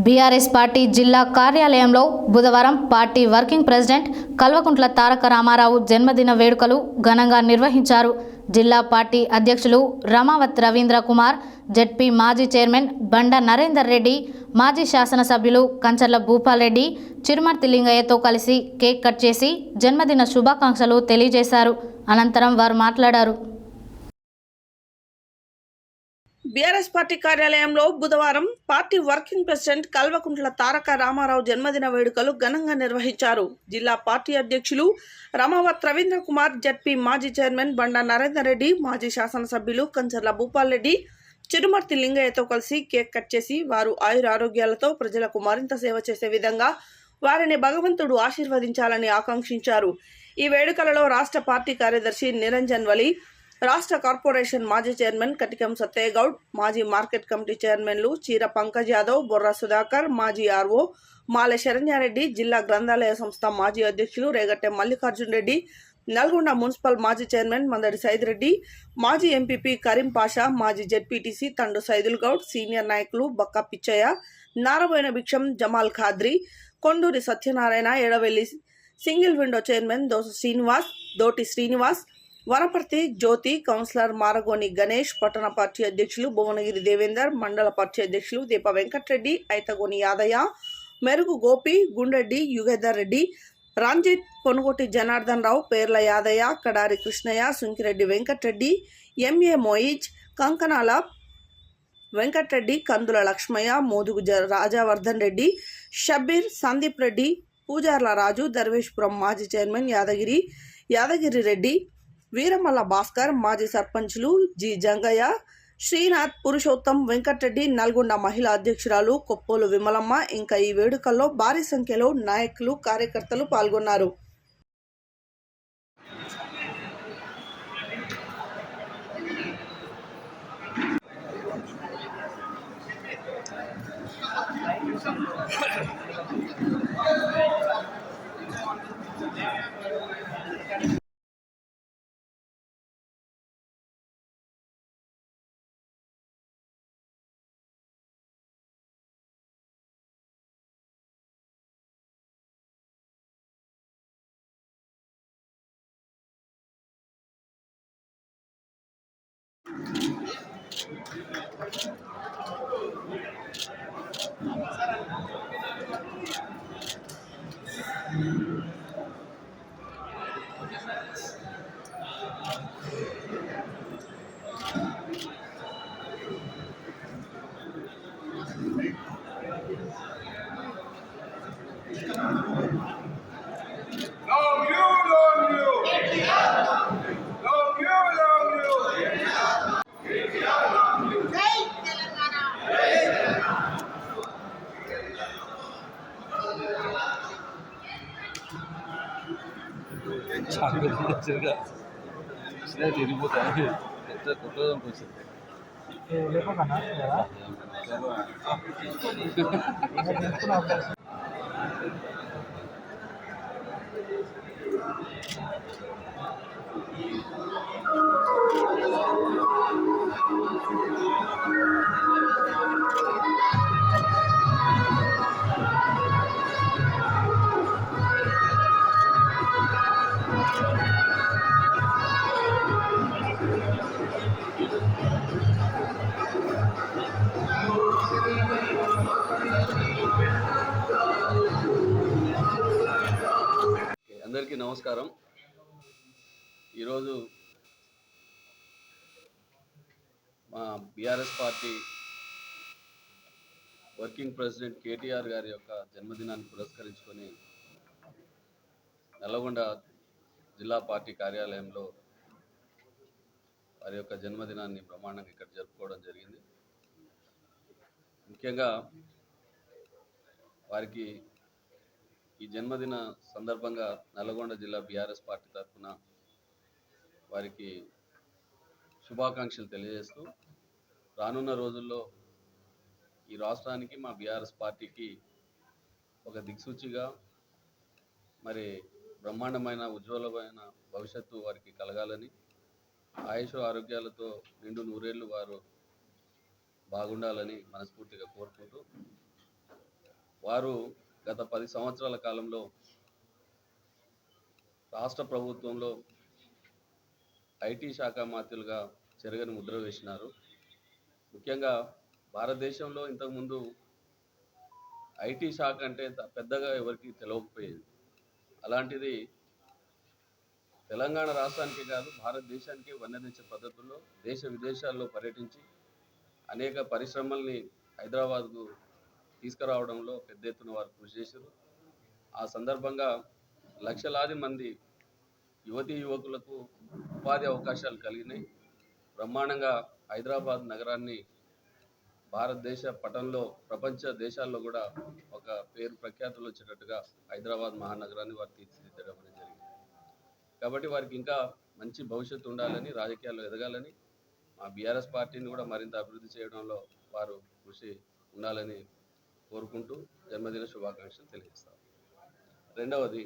BRS party జిల్లా కార్యాలయంలో బుధవారం party working president Kalvakuntla Taraka Ramarao జన్మదిన వేడుకలు ఘనంగా నిర్వహించారు. జిల్లా పార్టీ అధ్యక్షులు రమావత్ రవీంద్ర కుమార్, జెడ్పీ మాజీ చైర్మన్ బండ నరేందర్ రెడ్డి, మాజీ శాసనసభ్యులు కంచర్ల భూపాల్ రెడ్డి, చిరుమర్తి లింగయ్యతో కలిసి కేక్ కట్ చేసి జన్మదిన శుభాకాంక్షలు తెలియజేశారు. అనంతరం వారు మాట్లాడారు. బీఆర్ఎస్ పార్టీ కార్యాలయంలో బుధవారం party working president Kalvakuntla Taraka Ramarao జన్మదిన వేడుకలు ఘనంగా నిర్వహించారు. జిల్లా పార్టీ అధ్యక్షులు రమావత్ రవీంద్ర కుమార్, జెడ్పీ మాజీ చైర్మన్ బండ నరేందర్ రెడ్డి, మాజీ శాసనసభ్యులు కంచర్ల భూపాల్ రెడ్డి, చిరుమర్తి లింగయ్యతో కలిసి కేక్ కట్ చేసి వారు ఆయురారోగ్యాలతో ప్రజలకు మరింత సేవ చేసే విధంగా వారిని భగవంతుడు ఆశీర్వదించాలని ఆకాంక్షించారు. ఈ వేడుకలలో రాష్ట్ర పార్టీ కార్యదర్శి నిరంజన్ వలి, రాష్ట్ర కార్పొరేషన్ మాజీ చైర్మన్ కటికం సత్తయ్య గౌడ్, మాజీ మార్కెట్ కమిటీ చైర్మన్లు చీర పంకజ్ యాదవ్, బొర్రా సుధాకర్, మాజీ ఆర్ఓ మాలె శరణ్యారెడ్డి, జిల్లా గ్రంథాలయ సంస్థ మాజీ అధ్యక్షులు రేగట్టె మల్లికార్జున్ రెడ్డి, నల్గొండ మున్సిపల్ మాజీ చైర్మన్ మందడి సైదిరెడ్డి, మాజీ ఎంపీపీ కరీం పాషా, మాజీ జెడ్పీటీసీ తండు సైదుల్ గౌడ్, సీనియర్ నాయకులు Bakka Pichaiah, Naraboina Bhiksham, Jamal Khadri, Konduri Satyanarayana, Edavelli single window chairman Doti Srinivas, Wanaparthy Jyothi, councillor Maragoni Ganesh, పట్టణ పార్టీ అధ్యక్షులు భువనగిరి దేవేందర్, మండల పార్టీ అధ్యక్షులు దీప వెంకటరెడ్డి, ఐతగోని యాదయ్య, మెరుగు గోపి, గుండెడ్డి యుగేధర్ రెడ్డి, రంజిత్, పొనుగోటి జనార్దన్ రావు, పేర్ల యాదయ్య, కడారి కృష్ణయ్య, సుంకిరెడ్డి వెంకటరెడ్డి, ఎంఏ మోయిజ్, కంకనాల వెంకటరెడ్డి, కందుల లక్ష్మయ్య, మోదుగు రాజావర్ధన్ రెడ్డి, షబ్బీర్, సందీప్ రెడ్డి, పూజార్ల రాజు, దర్వేష్పురం మాజీ చైర్మన్ యాదగిరి రెడ్డి, వీరమల్ల భాస్కర్, మాజీ సర్పంచ్లు జి జంగయ్య, శ్రీనాథ్, పురుషోత్తం, వెంకటరెడ్డి, నల్గొండ మహిళా అధ్యక్షురాలు కొప్పోలు విమలమ్మ, ఇంకా ఈ వేడుకల్లో భారీ సంఖ్యలో నాయకులు, కార్యకర్తలు పాల్గొన్నారు. తిరిగిపోతాయి కొత్తదానికి వచ్చింది. అందరికీ నమస్కారం. ఈరోజు మా BRS party working president KTR గారి యొక్క జన్మదినాన్ని పురస్కరించుకొని నల్లగొండ జిల్లా పార్టీ కార్యాలయంలో వారి యొక్క జన్మదినాన్ని బ్రహ్మాండంగా ఇక్కడ జరుపుకోవడం జరిగింది. ముఖ్యంగా వారికి ఈ జన్మదిన సందర్భంగా నల్లగొండ జిల్లా బీఆర్ఎస్ పార్టీ తరఫున వారికి శుభాకాంక్షలు తెలియజేస్తూ, రానున్న రోజుల్లో ఈ రాష్ట్రానికి మా బీఆర్ఎస్ పార్టీకి ఒక దిక్సూచిగా మరి బ్రహ్మాండమైన ఉజ్వలమైన భవిష్యత్తు వారికి కలగాలని, ఆయుష్ ఆరోగ్యాలతో నిండు నూరేళ్లు వారు బాగుండాలని మనస్ఫూర్తిగా కోరుకుంటూ వారు గత 10 సంవత్సరాల కాలంలో రాష్ట్ర ప్రభుత్వంలో ఐటీ శాఖ మంత్రులుగా చెరగని ముద్ర వేసినారు. ముఖ్యంగా భారతదేశంలో ఇంతకుముందు ఐటీ శాఖ అంటే పెద్దగా ఎవరికి తెలియకపోయేది. అలాంటిది తెలంగాణ రాష్ట్రానికి కాదు భారతదేశానికి వన్నెదించే పద్ధతుల్లో దేశ విదేశాల్లో పర్యటించి అనేక పరిశ్రమల్ని హైదరాబాద్కు తీసుకురావడంలో పెద్ద ఎత్తున వారు కృషి చేశారు. ఆ సందర్భంగా లక్షలాది మంది యువతీ యువకులకు ఉపాధి అవకాశాలు కలిగినాయి. బ్రహ్మాండంగా హైదరాబాద్ నగరాన్ని భారతదేశ పటంలో ప్రపంచ దేశాల్లో కూడా ఒక పేరు ప్రఖ్యాతులు వచ్చేటట్టుగా హైదరాబాద్ మహానగరాన్ని వారు తీర్చిదిద్దడం అనేది జరిగింది. కాబట్టి వారికి ఇంకా మంచి భవిష్యత్తు ఉండాలని, రాజకీయాల్లో ఎదగాలని, మా బీఆర్ఎస్ పార్టీని కూడా మరింత అభివృద్ధి చేయడంలో వారు కృషి ఉండాలని కోరుకుంటూ జన్మదిన శుభాకాంక్షలు తెలియజేస్తాం. రెండవది,